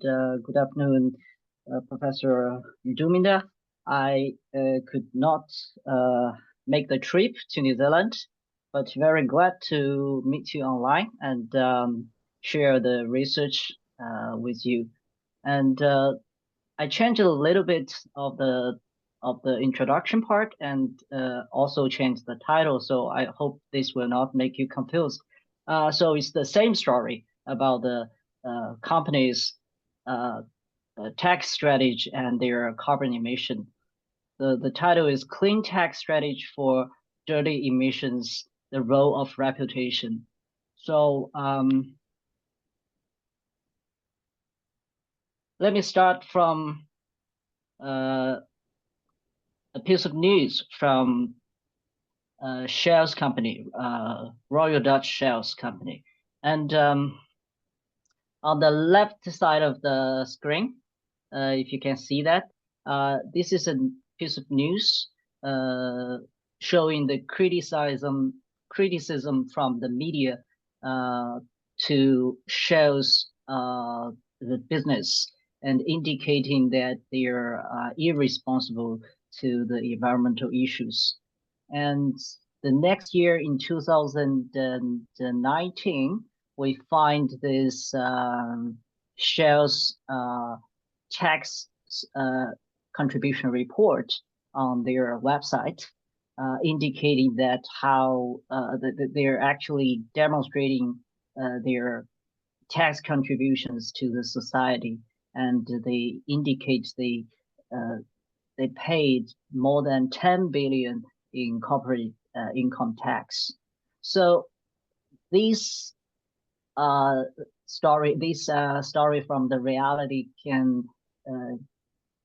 Good afternoon, Professor Zhongda. I could not make the trip to New Zealand, but very glad to meet you online and share the research with you. And I changed a little bit of the introduction part and also changed the title. So I hope this will not make you confused. So it's the same story about the companies. Tax strategy and their carbon emission. The title is Clean Tax Strategy for Dirty Emissions, the Role of Reputation. So let me start from a piece of news from Shell's company, Royal Dutch Shell's company. And on the left side of the screen, if you can see that, this is a piece of news showing the criticism from the media to Shell's the business and indicating that they are irresponsible to the environmental issues. And the next year in 2019, we find this Shell's tax contribution report on their website, indicating that how they're actually demonstrating their tax contributions to the society, and they indicate they paid more than 10 billion in corporate income tax. So this story from the reality can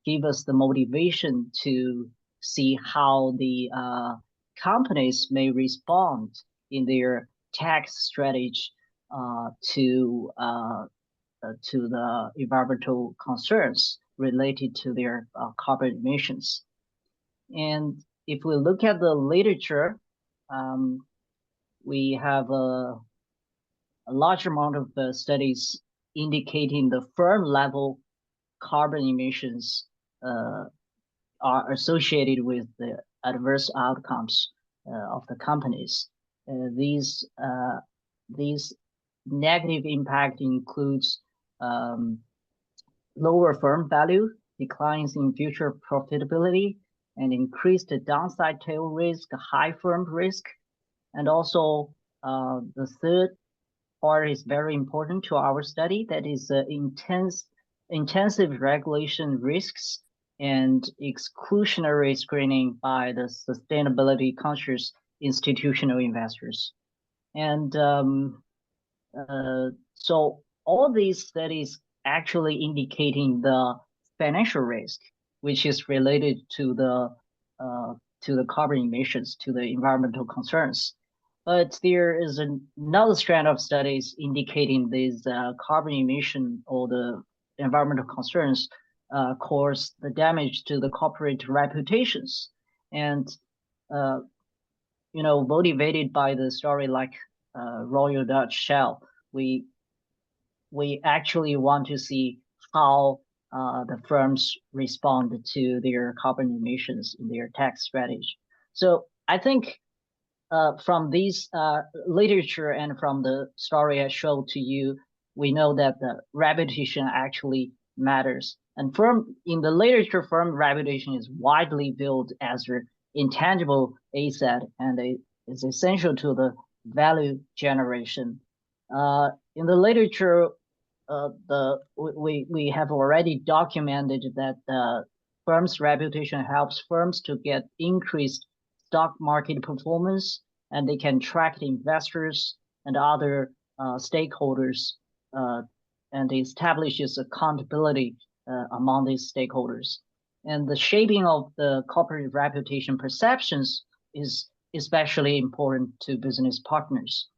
give us the motivation to see how the companies may respond in their tax strategy to the environmental concerns related to their carbon emissions. And if we look at the literature, we have a large amount of studies indicating the firm level carbon emissions are associated with the adverse outcomes of the companies. These negative impact includes lower firm value, declines in future profitability, and increased downside tail risk, high firm risk, and also the third part is very important to our study, that is intensive regulation risks and exclusionary screening by the sustainability conscious institutional investors. And so all these studies actually indicating the financial risk, which is related to the carbon emissions, to the environmental concerns. But there is another strand of studies indicating these carbon emission or the environmental concerns cause the damage to the corporate reputations. And motivated by the story like Royal Dutch Shell, we actually want to see how the firms respond to their carbon emissions in their tax strategy. So I think from this literature and from the story I showed to you, we know that the reputation actually matters. And in the literature, firm reputation is widely viewed as an intangible asset and is essential to the value generation. In the literature, we have already documented that the firm's reputation helps firms to get increased stock market performance, and they can attract investors and other stakeholders, and establishes accountability among these stakeholders. And the shaping of the corporate reputation perceptions is especially important to business partners.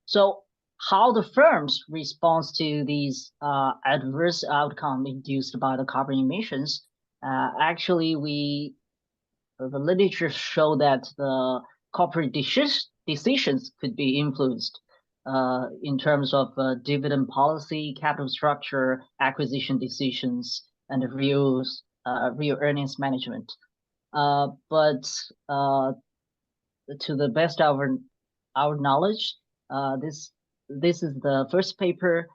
So how the firms respond to these adverse outcomes induced by the carbon emissions, actually the literature show that the corporate decisions could be influenced in terms of dividend policy, capital structure, acquisition decisions, and real earnings management. But to the best of our knowledge, this is the first paper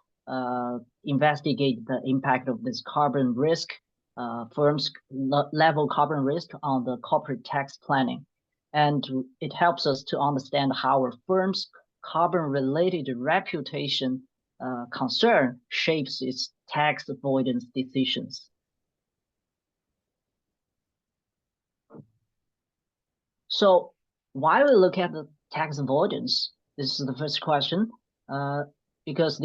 investigate the impact of this carbon risk, firms level carbon risk on the corporate tax planning. And it helps us to understand how a firm's carbon-related reputation concern shapes its tax avoidance decisions. So why we look at the tax avoidance? This is the first question. Because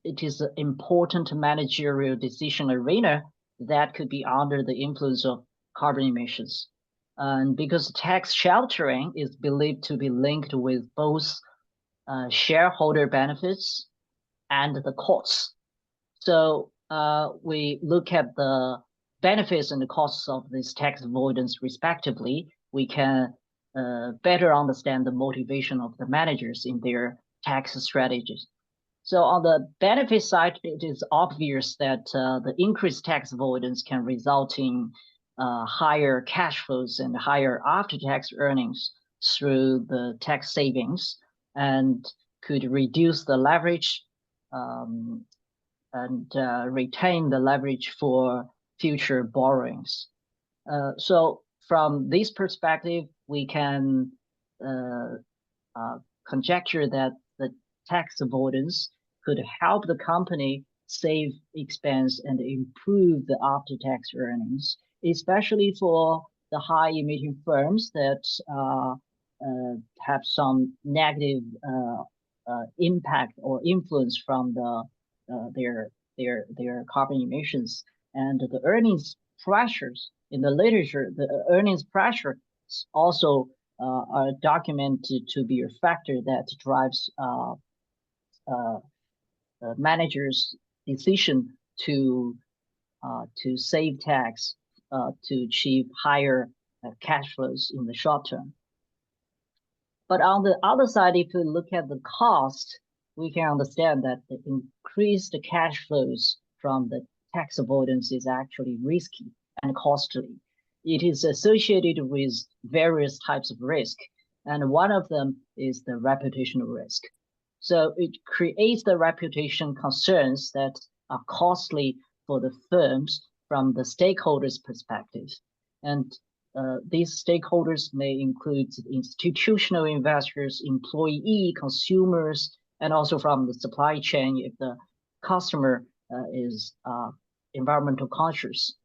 it is an important managerial decision arena that could be under the influence of carbon emissions. And because tax sheltering is believed to be linked with both shareholder benefits and the costs. So we look at the benefits and the costs of this tax avoidance respectively. We can better understand the motivation of the managers in their tax strategies. So on the benefit side, it is obvious that the increased tax avoidance can result in higher cash flows and higher after-tax earnings through the tax savings, and could reduce the leverage and retain the leverage for future borrowings. So from this perspective, we can conjecture that the tax avoidance could help the company save expense and improve the after-tax earnings, especially for the high-emitting firms that have some negative impact or influence from their carbon emissions. And the earnings pressures in the literature, the earnings pressure also are documented to be a factor that drives managers' decision to save tax to achieve higher cash flows in the short term. But on the other side, if we look at the cost, we can understand that the increased cash flows from the tax avoidance is actually risky and costly. It is associated with various types of risk, and one of them is the reputational risk. So it creates the reputation concerns that are costly for the firms from the stakeholders' perspective. And these stakeholders may include institutional investors, employee, consumers, and also from the supply chain if the customer is environmental conscious.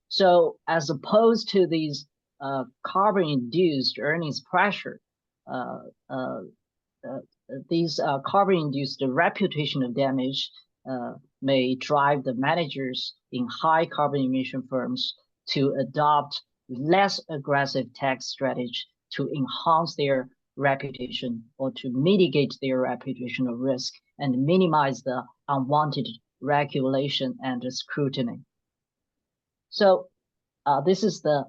So as opposed to these carbon-induced earnings pressure, these carbon-induced reputational damage may drive the managers in high carbon emission firms to adopt less aggressive tax strategy to enhance their reputation or to mitigate their reputational risk and minimize the unwanted regulation and scrutiny. So this is the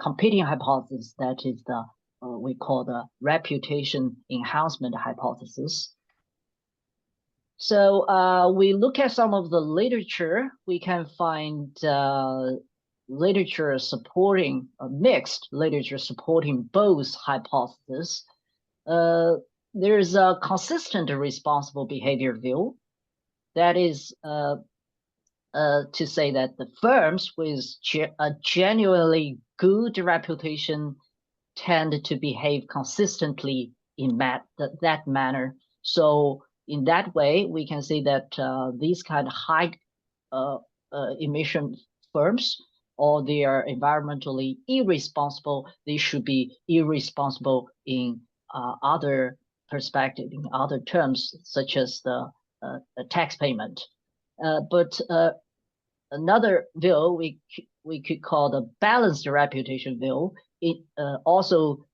competing hypothesis, that is the we call the reputation enhancement hypothesis. So we look at some of the literature. We can find literature supporting, mixed literature supporting both hypotheses. There's a consistent responsible behavior view. That is to say that the firms with a genuinely good reputation tend to behave consistently in that manner. So in that way, we can say that these kind of high emission firms, or they are environmentally irresponsible, they should be irresponsible in other perspective, in other terms, such as the tax payment. But another view we could call the balanced reputation view. It also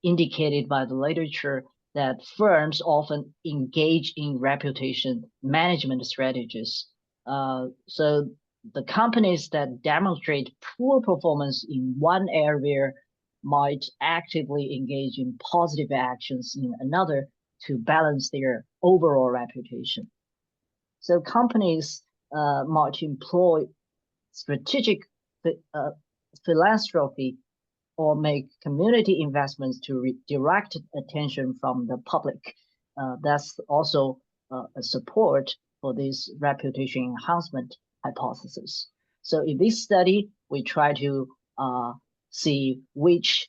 indicated by the literature that firms often engage in reputation management strategies. So the companies that demonstrate poor performance in one area might actively engage in positive actions in another to balance their overall reputation. So companies might employ strategic philanthropy or make community investments to redirect attention from the public. That's also a support for this reputation enhancement hypothesis. So in this study, we try to see which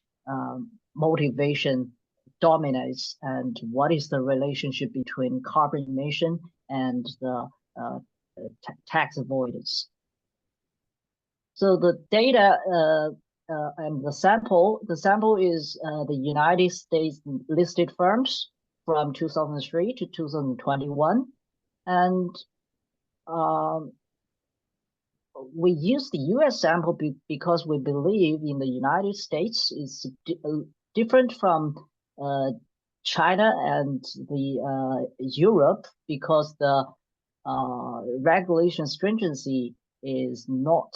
motivation dominates and what is the relationship between carbon emission and the tax avoidance. So the data and the sample is the United States listed firms from 2003 to 2021, and we use the U.S. sample because we believe in the United States is different from China and the Europe, because the regulation stringency is not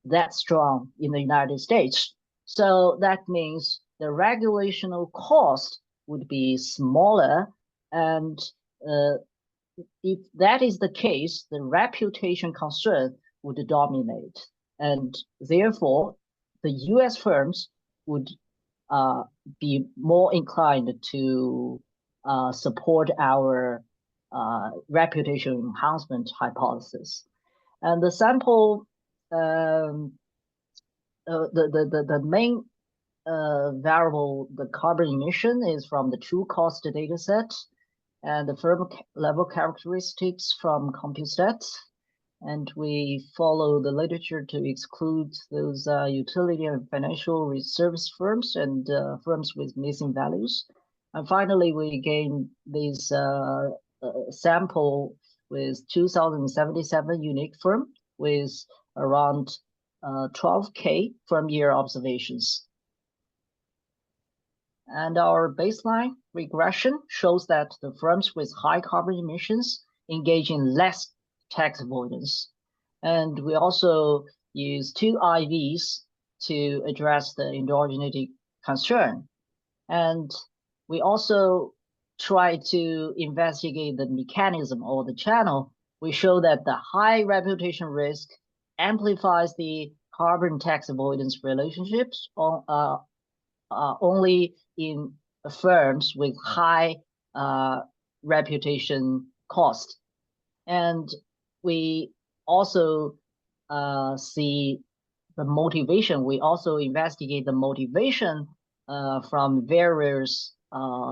that strong in the United States. So that means the regulational cost would be smaller, and if that is the case, the reputation concern would dominate, and therefore the US firms would be more inclined to support our reputation enhancement hypothesis. And the sample, the main variable, the carbon emission, is from the true cost data set, and the firm level characteristics from CompuStat. And we follow the literature to exclude those utility and financial service firms and firms with missing values. And finally, we gain this sample with 2,077 unique firm with around 12K firm year observations. And our baseline regression shows that the firms with high carbon emissions engage in less tax avoidance. And we also use 2 IVs to address the endogeneity concern. And we also try to investigate the mechanism or the channel. We show that the high reputation risk amplifies the carbon tax avoidance relationships only in firms with high reputation cost. And we also see the motivation. We also investigate the motivation from various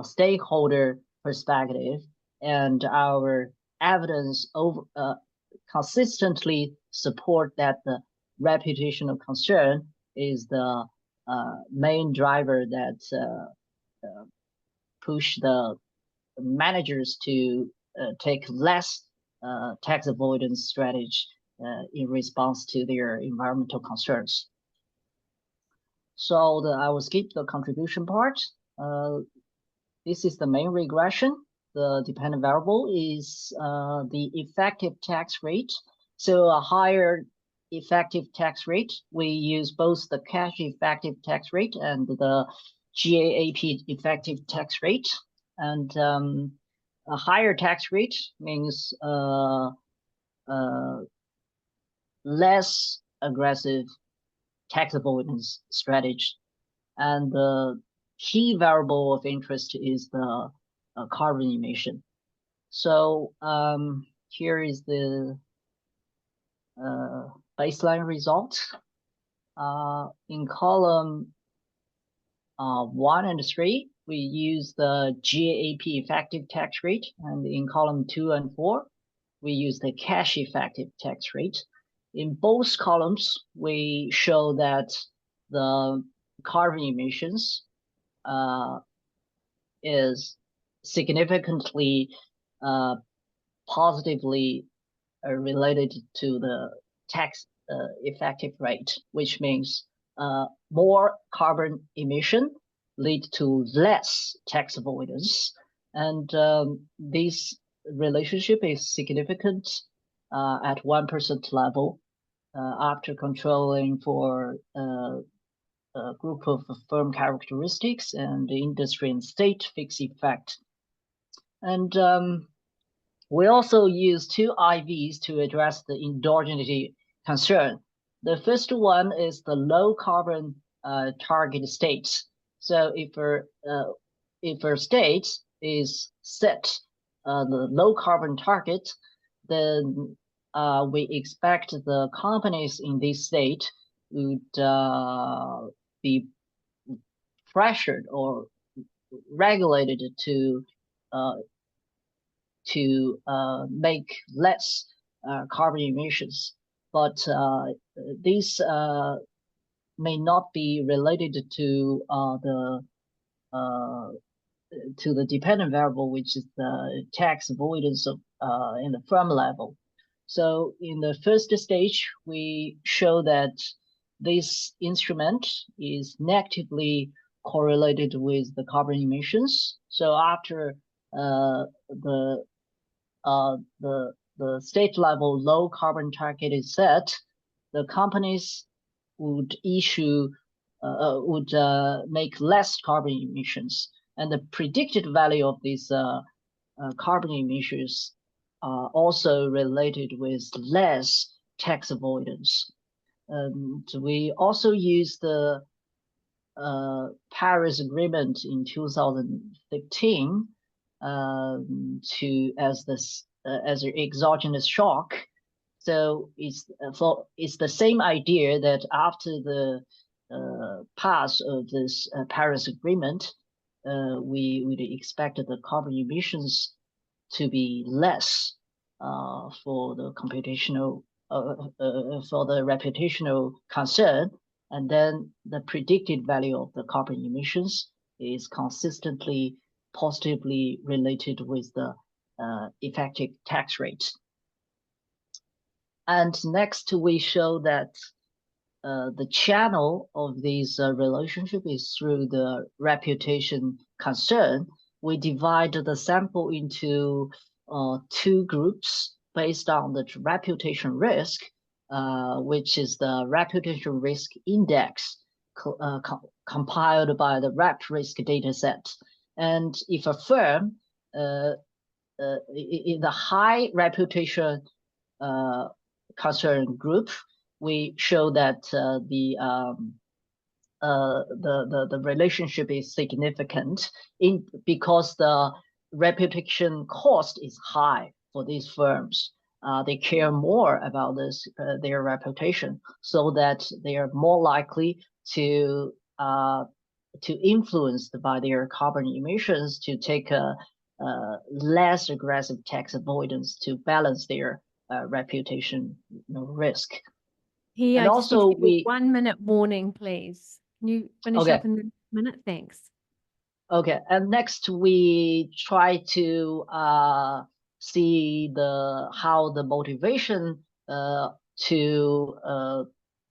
stakeholder perspective, and our evidence consistently support that the reputational concern is the main driver that push the managers to take less tax avoidance strategy in response to their environmental concerns. So I will skip the contribution part. This is the main regression. The dependent variable is the effective tax rate. So a higher effective tax rate, we use both the cash effective tax rate and the GAAP effective tax rate. And a higher tax rate means less aggressive tax avoidance strategy. And the key variable of interest is the carbon emission. So here is the baseline result. In column 1 and 3, we use the GAAP effective tax rate, and in column 2 and 4, we use the cash effective tax rate. In both columns, we show that the carbon emissions is significantly positively related to the tax effective rate, which means more carbon emission lead to less tax avoidance. And this relationship is significant at 1% level after controlling for group of firm characteristics and the industry and state fixed effect. And we also use two IVs to address the endogeneity concern. The first one is the low carbon target states. So if a state is set the low carbon target, then we expect the companies in this state would be pressured or regulated to make less carbon emissions, but these may not be related to the dependent variable, which is the tax avoidance of in the firm level. So in the first stage, we show that this instrument is negatively correlated with the carbon emissions. So after the state level low carbon target is set, the companies would make less carbon emissions, and the predicted value of these carbon emissions are also related with less tax avoidance. And we also use the Paris Agreement in 2015 as an exogenous shock. So it's the same idea that after the pass of this Paris Agreement, we would expect the carbon emissions to be less for the computational for the reputational concern, and then the predicted value of the carbon emissions is consistently positively related with the effective tax rate. And next, we show that the channel of this relationship is through the reputation concern. We divide the sample into two groups based on the reputation risk, which is the reputation risk index compiled by the REP risk dataset. And if a firm in the high reputation concern group, we show that the relationship is significant because the reputation cost is high for these firms. They care more about their reputation, so that they are more likely to influenced by their carbon emissions to take a less aggressive tax avoidance to balance their reputation risk. And also we 1 minute warning, please. Can you finish up in a minute? Thanks. Okay, and next we try to see how the motivation to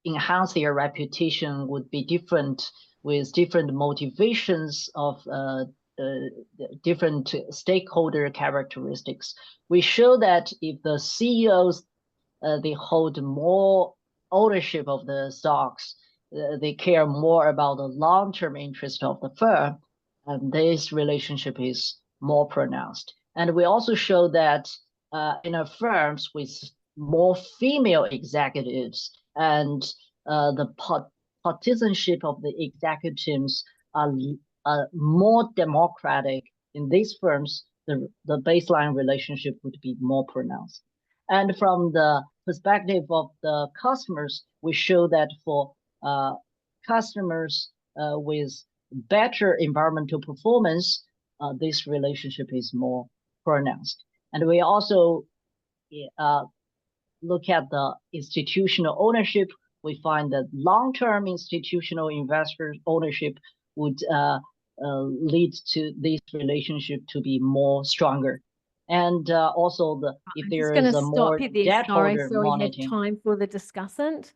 enhance their reputation would be different with different motivations of different stakeholder characteristics. We show that if the CEOs they hold more ownership of the stocks, they care more about the long-term interest of the firm, and this relationship is more pronounced. And we also show that in firms with more female executives and the partisanship of the executives are more democratic in these firms, the baseline relationship would be more pronounced. And from the perspective of the customers, we show that for customers with better environmental performance, this relationship is more pronounced. And we also look at the institutional ownership. We find that long-term institutional investor ownership would lead to this relationship to be more stronger. And also if there is a more debt holder monitoring. So we have time for the discussant.